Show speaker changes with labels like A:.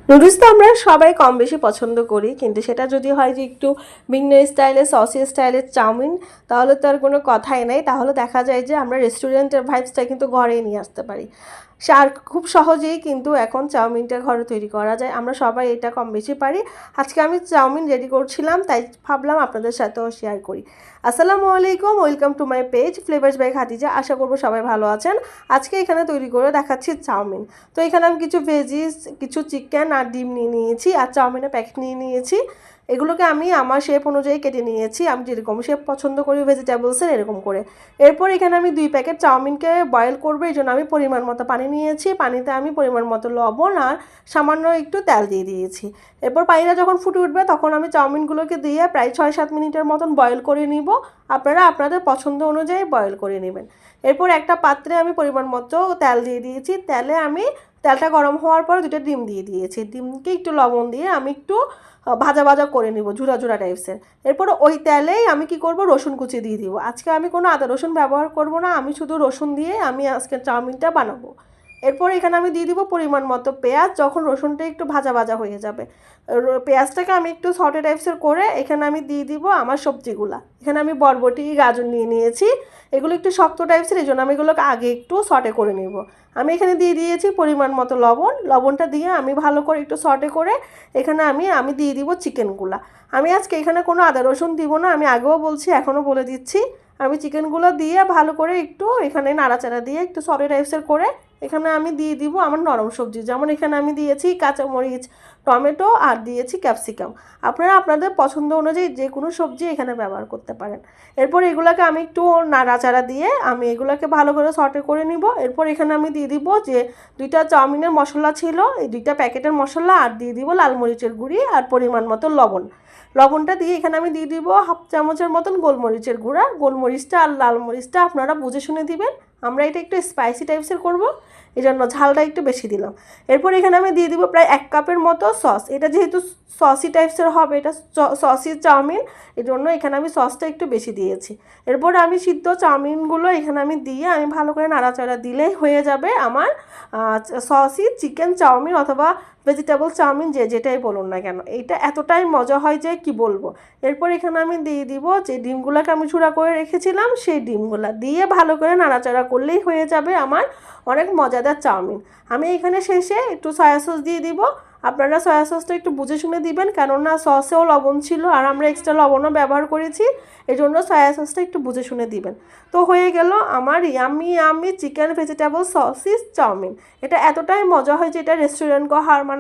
A: Noodles তো আমরা সবাই কম বেশি পছন্দ করি, কিন্তু সেটা যদি হয় যে একটু ভিন্ন স্টাইলে সসি স্টাইলের চাউমিন, তাহলে তো আর কোনো কথাই নাই। তাহলে দেখা যায় যে আমরা রেস্টুরেন্টের ভাইবসটা কিন্তু ঘরেই নিয়ে আসতে পারি। আর খুব সহজেই কিন্তু এখন চাউমিনটা ঘরে তৈরি করা যায়, আমরা সবাই এটা কম বেশি পারি। আজকে আমি চাউমিন রেডি করছিলাম, তাই ভাবলাম আপনাদের সাথেও শেয়ার করি। আসসালামু আলাইকুম, welcome to my page flavours by Khadija. আশা করবো সবাই ভালো আছেন। আজকে এখানে তৈরি করে দেখাচ্ছি চাউমিন। তো এখানে আমি কিছু ভেজিস, কিছু চিকেন আর ডিম নিয়ে নিয়েছি, আর চাউমিনের প্যাকেট নিয়ে নিয়েছি। এগুলোকে আমি আমার শেপ অনুযায়ী কেটে নিয়েছি, আমি যেরকম শেপ পছন্দ করি ভেজিটেবলসের এরকম করে। এরপর এখানে আমি 2 প্যাকেট চাউমিনকে বয়েল করবো, এই জন্য আমি পরিমাণ মতো পানি নিয়েছি। পানিতে আমি পরিমাণ মতো লবণ আর সামান্য একটু তেল দিয়ে দিয়েছি। এরপর পানিটা যখন ফুটে উঠবে তখন আমি চাউমিনগুলোকে দিয়ে প্রায় 6-7 মিনিটের মতন বয়েল করে নিব। আপনারা আপনাদের পছন্দ অনুযায়ী বয়েল করে নেবেন। এরপর একটা পাত্রে আমি পরিমাণ মতো তেল দিয়ে দিয়েছি। তেলটা গরম হওয়ার পর 2টা ডিম দিয়ে দিয়েছি। ডিমকে একটু লবণ দিয়ে আমি একটু ভাজা ভাজা করে নিব, ঝুরা ঝুরা টাইপসের। এরপর ওই তেলেই আমি কি করব, রসুন কুচি দিয়ে দিব। আজকে আমি কোনো আদা রসুন ব্যবহার করব না, আমি শুধু রসুন দিয়ে আমি আজকে চাউমিনটা বানাবো। এরপর এখানে আমি দিয়ে দিব পরিমাণ মতো পেঁয়াজ। যখন রসুনটা একটু ভাজা ভাজা হয়ে যাবে, পেঁয়াজটাকে আমি একটু সটে টাইপসের করে এখানে আমি দিয়ে দিব আমার সবজিগুলা। এখানে আমি বরবটি, গাজর নিয়ে নিয়েছি। এগুলো একটু শক্ত টাইপসের, এই জন্য আমি এগুলোকে আগে একটু সটে করে নেব। আমি এখানে দিয়ে দিয়েছি পরিমাণ মতো লবণ। লবণটা দিয়ে আমি ভালো করে একটু সটে করে এখানে আমি দিয়ে দিব চিকেনগুলা। আমি আজকে এখানে কোনো আদা রসুন দিব না, আমি আগেও বলছি এখনও বলে দিচ্ছি। আমি চিকেনগুলো দিয়ে ভালো করে একটু এখানে নাড়াচাড়া দিয়ে একটু সটে টাইপসের করে এখানে আমি দিয়ে দিব আমার নরম সবজি। যেমন এখানে আমি দিয়েছি কাঁচামরিচ, টমেটো আর দিয়েছি ক্যাপসিকাম। আপনারা আপনাদের পছন্দ অনুযায়ী যে কোনো সবজি এখানে ব্যবহার করতে পারেন। এরপর এগুলোকে আমি একটু নাড়াচাড়া দিয়ে আমি এগুলোকে ভালো করে সটে করে নিব। এরপর এখানে আমি দিয়ে দিব যে 2টা চাউমিনের মশলা ছিল, এই 2টা প্যাকেটের মশলা, আর দিয়ে দিব লাল মরিচের গুঁড়ি আর পরিমাণ মতো লবণ। লবণটা দিয়ে এখানে আমি দিয়ে দিব 1/2 চামচের মতন গোলমরিচের গুঁড়া। গোলমরিচটা আর লাল মরিচটা আপনারা বুঝে শুনে দিবেন, আমরা এটা একটু স্পাইসি টাইপসের করব, এই জন্য ঝালটা একটু বেশি দিলাম। এরপর এখানে আমি দিয়ে দিব প্রায় 1 কাপের মতো সস। এটা যেহেতু সসি টাইপসের হবে, এটা সসি চাউমিন, এই জন্য এখানে আমি সসটা একটু বেশি দিয়েছি। এরপর আমি সিদ্ধ চাউমিনগুলো এখানে আমি দিয়ে আমি ভালো করে নাড়াচাড়া দিলেই হয়ে যাবে আমার সসি চিকেন চাউমিন অথবা ভেজিটেবল চাউমিন, যেটাই বলুন না কেন। এইটা এতটাই মজা হয় যে কি বলবো। এরপর এখানে আমি দিয়ে দিব যে ডিমগুলোকে আমি ঝুড়া করে রেখেছিলাম, সেই ডিমগুলো দিয়ে ভালো করে নাড়াচাড়া করলেই হয়ে যাবে আমার অনেক মজাদার চাউমিন। আমি এখানে শেষে একটু সয়া সস দিয়ে দিব। আপনারা সয়া সসটা একটু বুঝে শুনে দিবেন, কেননা সসেও লবণ ছিল আর আমরা এক্সট্রা লবণও ব্যবহার করেছি, এই জন্য সয়া সসটা একটু বুঝে শুনে দিবেন। তো হয়ে গেল আমার ইয়াম্মি চিকেন ভেজিটেবল সসিস চাউমিন। এটা এতটাই মজা হয় যে এটা রেস্টুরেন্ট হার মানা